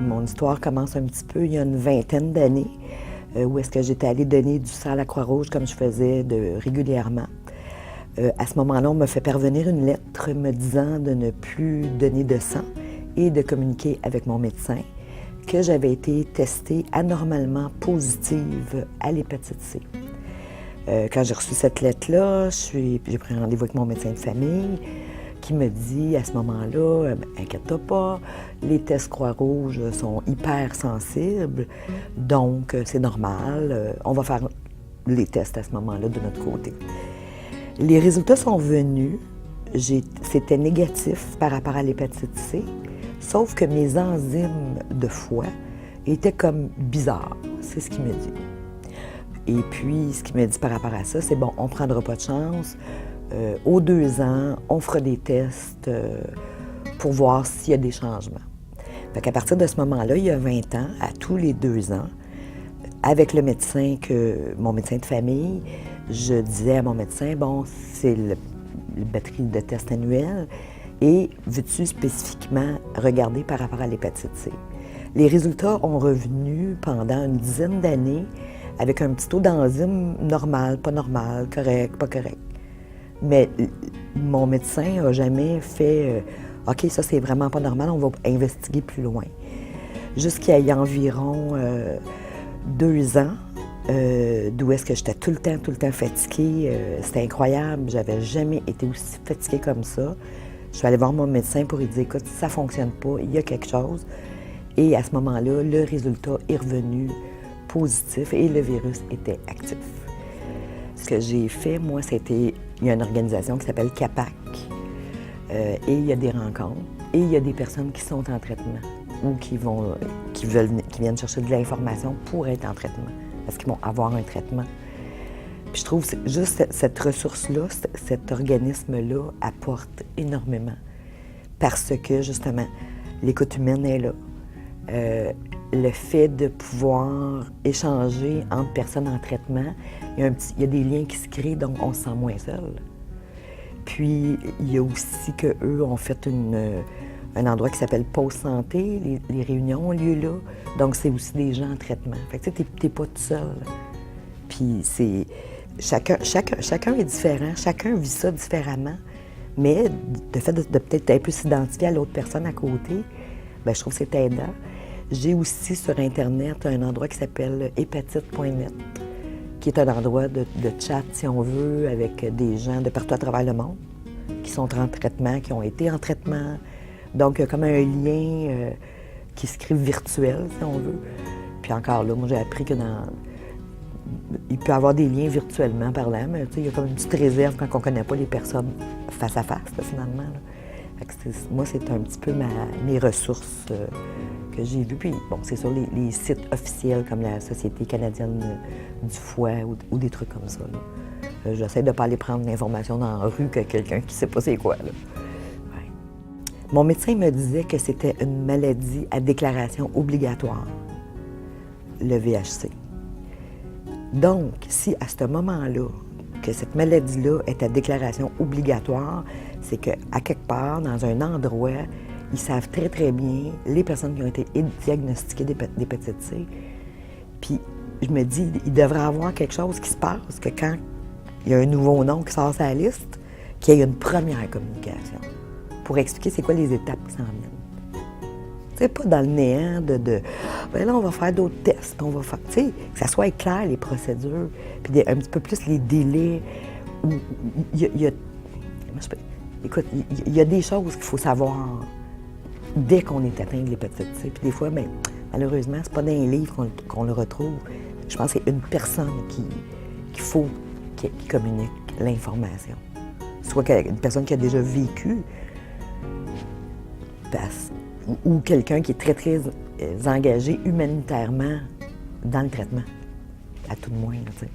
Mon histoire commence un petit peu il y a une vingtaine d'années, où est-ce que j'étais allée donner du sang à la Croix-Rouge comme je faisais régulièrement. À ce moment-là, on m'a fait parvenir une lettre me disant de ne plus donner de sang et de communiquer avec mon médecin, que j'avais été testée anormalement positive à l'hépatite C. Quand j'ai reçu cette lettre-là, j'ai pris un rendez-vous avec mon médecin de famille qui me dit à ce moment-là, inquiète-toi pas, les tests Croix-Rouge sont hyper sensibles, donc c'est normal, on va faire les tests à ce moment-là de notre côté. Les résultats sont venus, c'était négatif par rapport à l'hépatite C, sauf que mes enzymes de foie étaient comme bizarres, c'est ce qu'il me dit. Et puis, ce qu'il me dit par rapport à ça, c'est bon, on ne prendra pas de chance. Aux 2 ans, on fera des tests pour voir s'il y a des changements. Fait qu'à partir de ce moment-là, il y a 20 ans, à tous les 2 ans, avec le médecin, mon médecin de famille, je disais à mon médecin, bon, c'est la batterie de tests annuels, et veux-tu spécifiquement regarder par rapport à l'hépatite C? Les résultats ont revenu pendant une dizaine d'années avec un petit taux d'enzyme normal, pas normal, correct, pas correct. Mais mon médecin n'a jamais fait OK, ça c'est vraiment pas normal, on va investiguer plus loin. Jusqu'à il y a environ 2 ans, d'où est-ce que j'étais tout le temps fatiguée. C'était incroyable, j'avais jamais été aussi fatiguée comme ça. Je suis allée voir mon médecin pour lui dire, écoute, ça ne fonctionne pas, il y a quelque chose. Et à ce moment-là, le résultat est revenu positif et le virus était actif. Ce que j'ai fait, moi, il y a une organisation qui s'appelle CAPAC, et il y a des rencontres, et il y a des personnes qui sont en traitement ou qui viennent chercher de l'information pour être en traitement, parce qu'ils vont avoir un traitement. Puis je trouve que juste cette ressource-là, cet organisme-là apporte énormément, parce que, justement, l'écoute humaine est là. Le fait de pouvoir échanger entre personnes en traitement, il y a des liens qui se créent, donc on se sent moins seul. Puis, il y a aussi qu'eux ont fait un endroit qui s'appelle Pause Santé, les réunions ont lieu là, donc c'est aussi des gens en traitement. Fait que tu sais, t'es pas tout seul. Puis c'est... Chacun est différent, chacun vit ça différemment, mais le fait de peut-être un peu s'identifier à l'autre personne à côté, bien, je trouve que c'est aidant. J'ai aussi sur Internet un endroit qui s'appelle hépatite.net, qui est un endroit de chat, si on veut, avec des gens de partout à travers le monde qui sont en traitement, qui ont été en traitement. Donc, il y a comme un lien qui se crée virtuel, si on veut. Puis encore là, moi, j'ai appris que il peut y avoir des liens virtuellement parlant, mais il y a comme une petite réserve quand on ne connaît pas les personnes face à face, là, finalement. Là. Fait que moi, c'est un petit peu mes ressources que j'ai vues. Puis, bon, c'est sur les sites officiels comme la Société canadienne du foie ou des trucs comme ça. J'essaie de ne pas aller prendre l'information dans la rue que quelqu'un qui ne sait pas c'est quoi. Là. Ouais. Mon médecin me disait que c'était une maladie à déclaration obligatoire, le VHC. Donc, si à ce moment-là, que cette maladie-là est à déclaration obligatoire, c'est qu'à quelque part, dans un endroit, ils savent très, très bien, les personnes qui ont été diagnostiquées d'hépatite C, puis je me dis, il devrait y avoir quelque chose qui se passe, que quand il y a un nouveau nom qui sort sur la liste, qu'il y ait une première communication pour expliquer c'est quoi les étapes qui s'en viennent. Tu sais, pas dans le néant bien là, on va faire d'autres tests, on va faire, tu sais, que ça soit clair, les procédures, puis un petit peu plus les délais. Écoute, il y a des choses qu'il faut savoir dès qu'on est atteint de l'hépatite C. Puis des fois, bien, malheureusement, c'est pas dans les livres qu'on le retrouve. Je pense que c'est une personne qu'il faut qui communique l'information. Soit une personne qui a déjà vécu, ou quelqu'un qui est très, très engagé humanitairement dans le traitement, à tout de moins, tu sais.